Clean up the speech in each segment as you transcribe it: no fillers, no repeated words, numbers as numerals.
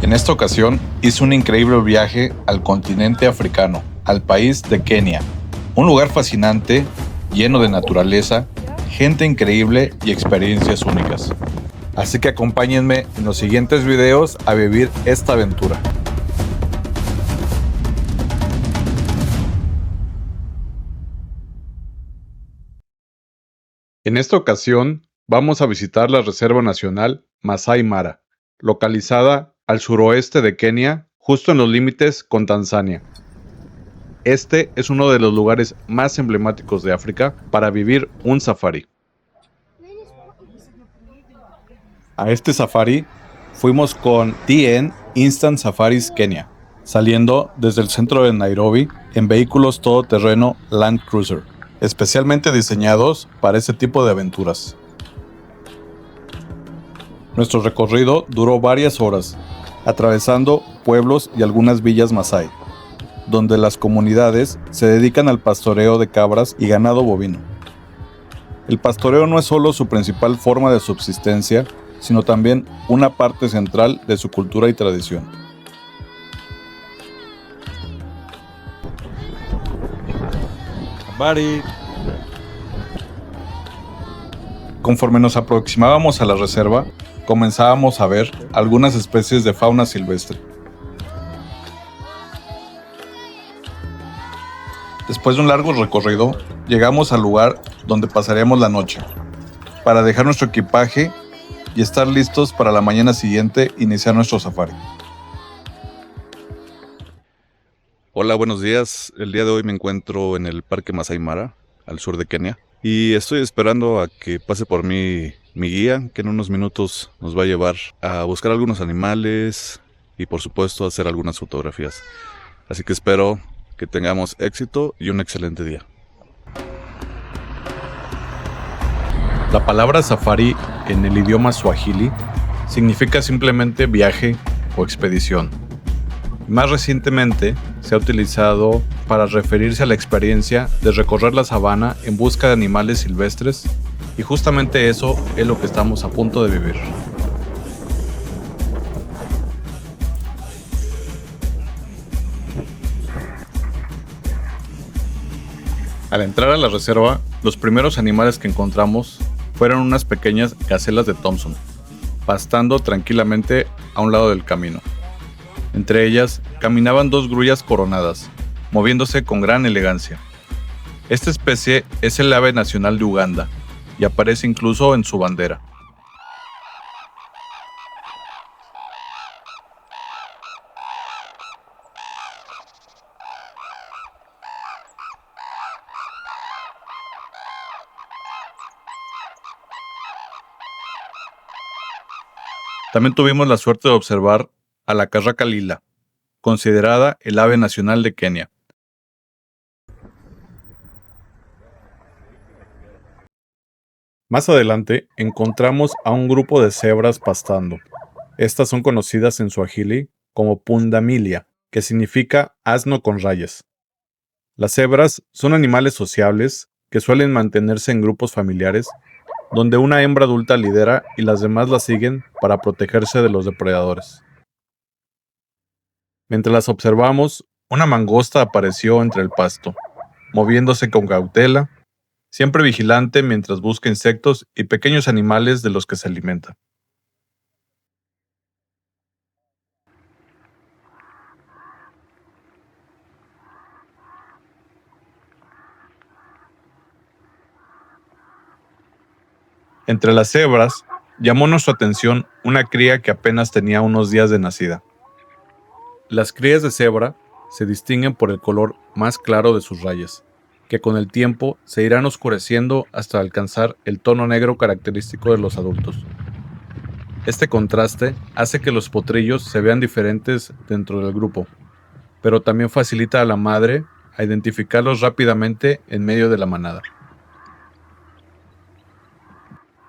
En esta ocasión hice un increíble viaje al continente africano, al país de Kenia. Un lugar fascinante, lleno de naturaleza, gente increíble y experiencias únicas. Así que acompáñenme en los siguientes videos a vivir esta aventura. En esta ocasión vamos a visitar la Reserva Nacional Masai Mara, localizada al suroeste de Kenia, justo en los límites con Tanzania. Este es uno de los lugares más emblemáticos de África para vivir un safari. A este safari fuimos con TN Instant Safaris Kenia, saliendo desde el centro de Nairobi en vehículos todoterreno Land Cruiser, especialmente diseñados para este tipo de aventuras. Nuestro recorrido duró varias horas, atravesando pueblos y algunas villas masái, donde las comunidades se dedican al pastoreo de cabras y ganado bovino. El pastoreo no es solo su principal forma de subsistencia, sino también una parte central de su cultura y tradición. Bari. Conforme nos aproximábamos a la reserva, comenzábamos a ver algunas especies de fauna silvestre. Después de un largo recorrido, llegamos al lugar donde pasaríamos la noche, para dejar nuestro equipaje y estar listos para la mañana siguiente iniciar nuestro safari. Hola, buenos días. El día de hoy me encuentro en el Parque Masai Mara, al sur de Kenia, y estoy esperando a que pase por mí mi guía, que en unos minutos nos va a llevar a buscar algunos animales y por supuesto a hacer algunas fotografías. Así que espero que tengamos éxito y un excelente día. La palabra safari en el idioma swahili significa simplemente viaje o expedición. Más recientemente se ha utilizado para referirse a la experiencia de recorrer la sabana en busca de animales silvestres, y justamente eso es lo que estamos a punto de vivir. Al entrar a la reserva, los primeros animales que encontramos fueron unas pequeñas gacelas de Thompson, pastando tranquilamente a un lado del camino. Entre ellas caminaban dos grullas coronadas, moviéndose con gran elegancia. Esta especie es el ave nacional de Uganda y aparece incluso en su bandera. También tuvimos la suerte de observar a la carraca lila, considerada el ave nacional de Kenia. Más adelante encontramos a un grupo de cebras pastando. Estas son conocidas en Swahili como pundamilia, que significa asno con rayas. Las cebras son animales sociables que suelen mantenerse en grupos familiares, donde una hembra adulta lidera y las demás la siguen para protegerse de los depredadores. Mientras las observamos, una mangosta apareció entre el pasto, moviéndose con cautela, siempre vigilante mientras busca insectos y pequeños animales de los que se alimenta. Entre las cebras, llamó nuestra atención una cría que apenas tenía unos días de nacida. Las crías de cebra se distinguen por el color más claro de sus rayas, que con el tiempo se irán oscureciendo hasta alcanzar el tono negro característico de los adultos. Este contraste hace que los potrillos se vean diferentes dentro del grupo, pero también facilita a la madre a identificarlos rápidamente en medio de la manada.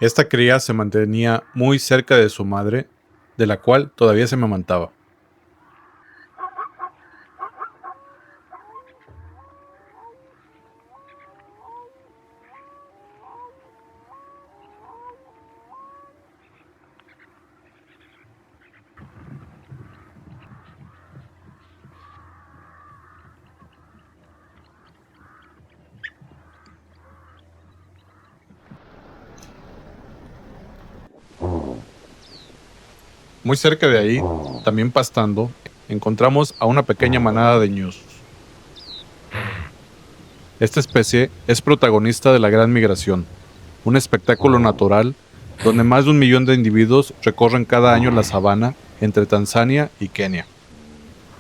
Esta cría se mantenía muy cerca de su madre, de la cual todavía se amamantaba. Muy cerca de ahí, también pastando, encontramos a una pequeña manada de ñus. Esta especie es protagonista de la Gran Migración, un espectáculo natural donde más de 1 millón de individuos recorren cada año la sabana entre Tanzania y Kenia.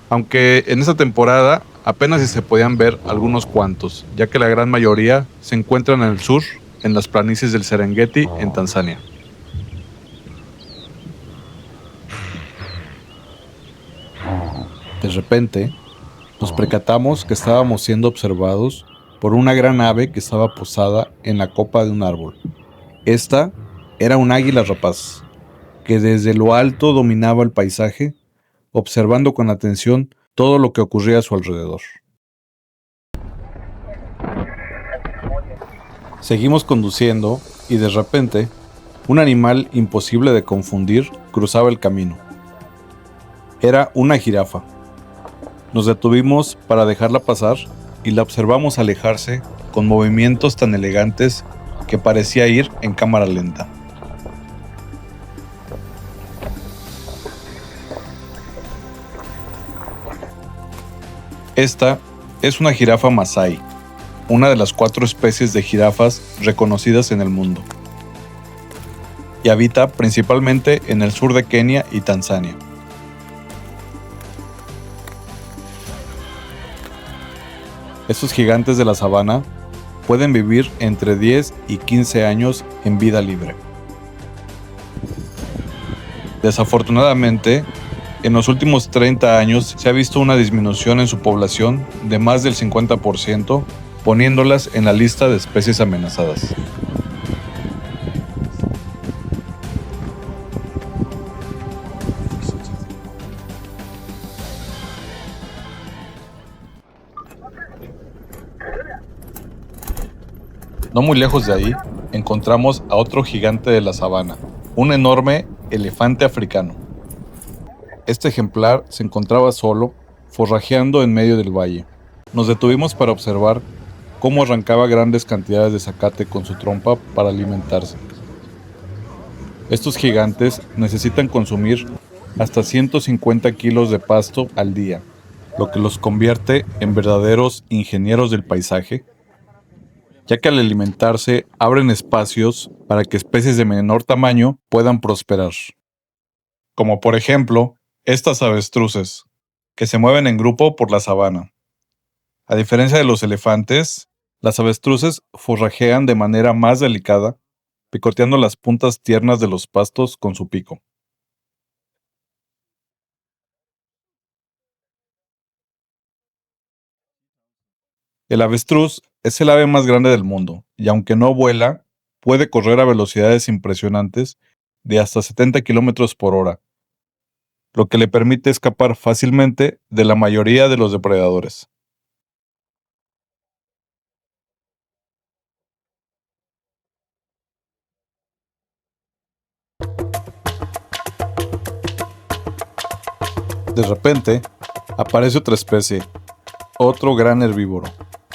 Aunque en esta temporada apenas si se podían ver algunos cuantos, ya que la gran mayoría se encuentran en el sur, en las planicies del Serengeti, en Tanzania. De repente, nos percatamos que estábamos siendo observados por una gran ave que estaba posada en la copa de un árbol. Esta era un águila rapaz, que desde lo alto dominaba el paisaje, observando con atención todo lo que ocurría a su alrededor. Seguimos conduciendo y de repente, un animal imposible de confundir cruzaba el camino. Era una jirafa. Nos detuvimos para dejarla pasar y la observamos alejarse con movimientos tan elegantes que parecía ir en cámara lenta. Esta es una jirafa masái, una de las 4 especies de jirafas reconocidas en el mundo, y habita principalmente en el sur de Kenia y Tanzania. Estos gigantes de la sabana pueden vivir entre 10 y 15 años en vida libre. Desafortunadamente, en los últimos 30 años se ha visto una disminución en su población de más del 50%, poniéndolas en la lista de especies amenazadas. No muy lejos de ahí, encontramos a otro gigante de la sabana, un enorme elefante africano. Este ejemplar se encontraba solo, forrajeando en medio del valle. Nos detuvimos para observar cómo arrancaba grandes cantidades de zacate con su trompa para alimentarse. Estos gigantes necesitan consumir hasta 150 kilos de pasto al día, lo que los convierte en verdaderos ingenieros del paisaje, ya que al alimentarse abren espacios para que especies de menor tamaño puedan prosperar. Como por ejemplo, estas avestruces, que se mueven en grupo por la sabana. A diferencia de los elefantes, las avestruces forrajean de manera más delicada, picoteando las puntas tiernas de los pastos con su pico. El avestruz es el ave más grande del mundo, y aunque no vuela, puede correr a velocidades impresionantes de hasta 70 kilómetros por hora, lo que le permite escapar fácilmente de la mayoría de los depredadores. De repente, aparece otra especie, otro gran herbívoro,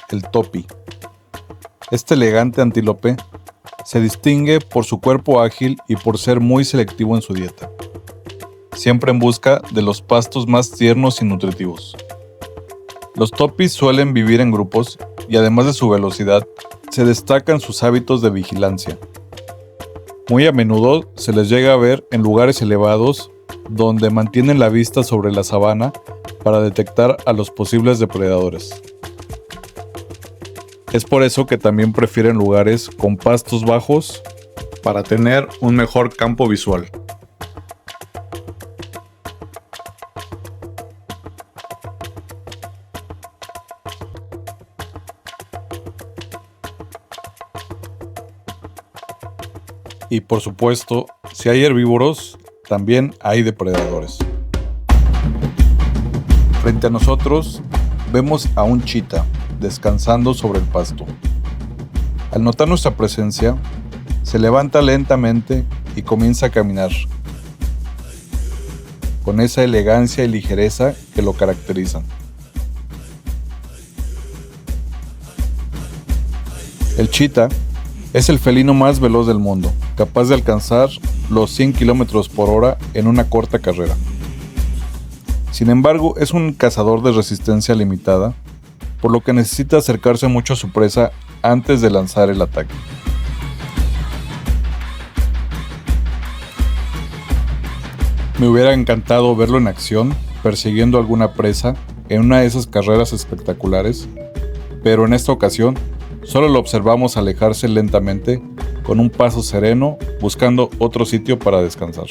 el topi. Este elegante antílope se distingue por su cuerpo ágil y por ser muy selectivo en su dieta, siempre en busca de los pastos más tiernos y nutritivos. Los topis suelen vivir en grupos y además de su velocidad, se destacan sus hábitos de vigilancia. Muy a menudo se les llega a ver en lugares elevados donde mantienen la vista sobre la sabana para detectar a los posibles depredadores. Es por eso que también prefieren lugares con pastos bajos para tener un mejor campo visual. Y por supuesto, si hay herbívoros, también hay depredadores. Frente a nosotros, vemos a un chita descansando sobre el pasto. Al notar nuestra presencia, se levanta lentamente y comienza a caminar, con esa elegancia y ligereza que lo caracterizan. El chita es el felino más veloz del mundo, capaz de alcanzar los 100 km por hora en una corta carrera. Sin embargo, es un cazador de resistencia limitada, por lo que necesita acercarse mucho a su presa antes de lanzar el ataque. Me hubiera encantado verlo en acción, persiguiendo alguna presa en una de esas carreras espectaculares, pero en esta ocasión solo lo observamos alejarse lentamente con un paso sereno, buscando otro sitio para descansar.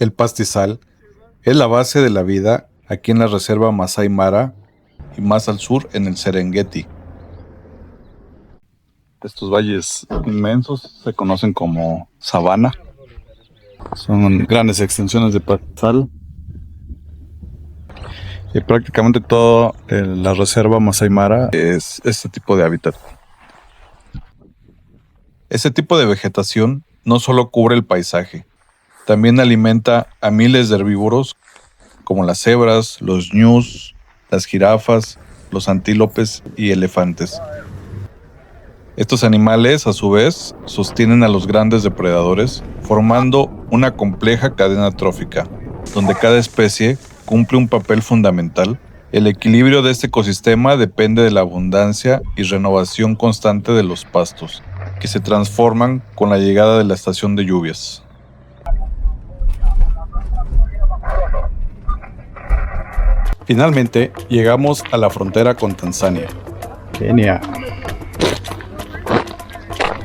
El pastizal es la base de la vida aquí en la reserva Masai Mara y más al sur en el Serengeti. Estos valles inmensos se conocen como sabana. Son grandes extensiones de pastizal. Y prácticamente toda la reserva Masai Mara es este tipo de hábitat. Este tipo de vegetación no solo cubre el paisaje, también alimenta a miles de herbívoros como las cebras, los ñus, las jirafas, los antílopes y elefantes. Estos animales, a su vez, sostienen a los grandes depredadores, formando una compleja cadena trófica, donde cada especie cumple un papel fundamental. El equilibrio de este ecosistema depende de la abundancia y renovación constante de los pastos, que se transforman con la llegada de la estación de lluvias. Finalmente, llegamos a la frontera con Tanzania. Kenia.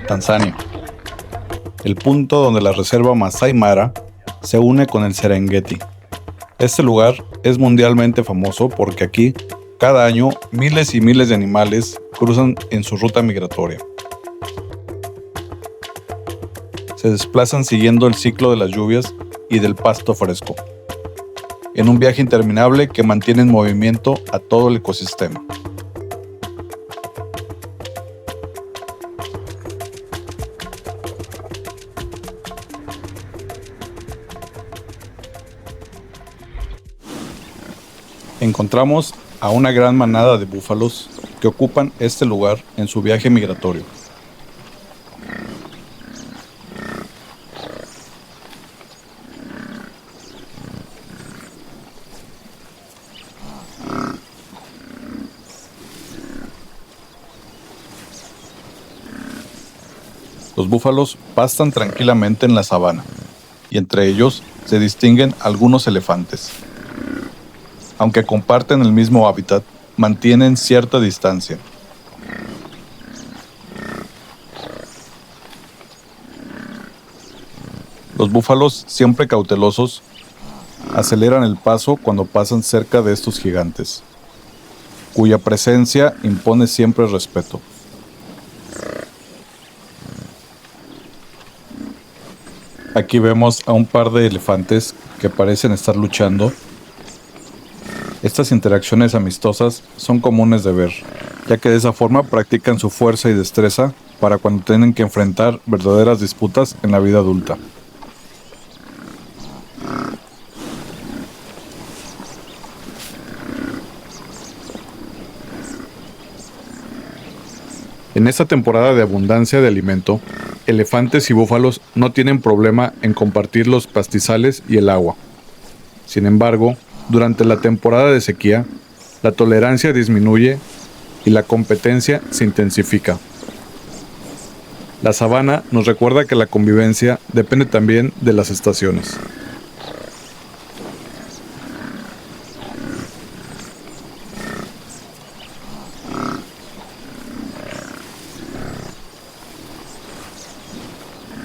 Tanzania, el punto donde la reserva Masai Mara se une con el Serengeti. Este lugar es mundialmente famoso porque aquí, cada año, miles y miles de animales cruzan en su ruta migratoria. Se desplazan siguiendo el ciclo de las lluvias y del pasto fresco, en un viaje interminable que mantiene en movimiento a todo el ecosistema. Encontramos a una gran manada de búfalos que ocupan este lugar en su viaje migratorio. Los búfalos pastan tranquilamente en la sabana, y entre ellos se distinguen algunos elefantes. Aunque comparten el mismo hábitat, mantienen cierta distancia. Los búfalos, siempre cautelosos, aceleran el paso cuando pasan cerca de estos gigantes, cuya presencia impone siempre respeto. Aquí vemos a un par de elefantes que parecen estar luchando. Estas interacciones amistosas son comunes de ver, ya que de esa forma practican su fuerza y destreza para cuando tienen que enfrentar verdaderas disputas en la vida adulta. En esta temporada de abundancia de alimento, elefantes y búfalos no tienen problema en compartir los pastizales y el agua. Sin embargo, durante la temporada de sequía, la tolerancia disminuye y la competencia se intensifica. La sabana nos recuerda que la convivencia depende también de las estaciones.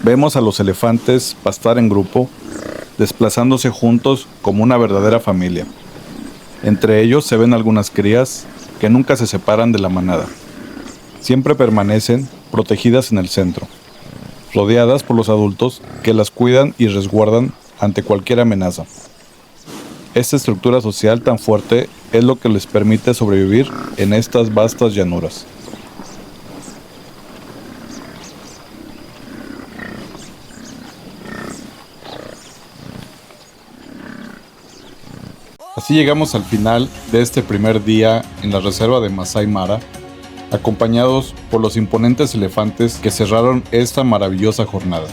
Vemos a los elefantes pastar en grupo, desplazándose juntos como una verdadera familia. Entre ellos se ven algunas crías que nunca se separan de la manada. Siempre permanecen protegidas en el centro, rodeadas por los adultos que las cuidan y resguardan ante cualquier amenaza. Esta estructura social tan fuerte es lo que les permite sobrevivir en estas vastas llanuras. Así llegamos al final de este primer día en la reserva de Masai Mara, acompañados por los imponentes elefantes que cerraron esta maravillosa jornada.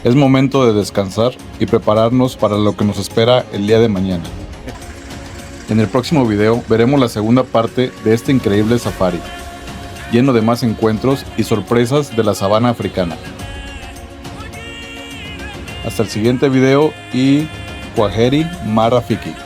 Es momento de descansar y prepararnos para lo que nos espera el día de mañana. En el próximo video veremos la segunda parte de este increíble safari, lleno de más encuentros y sorpresas de la sabana africana. Hasta el siguiente video y Kwaheri Marafiki.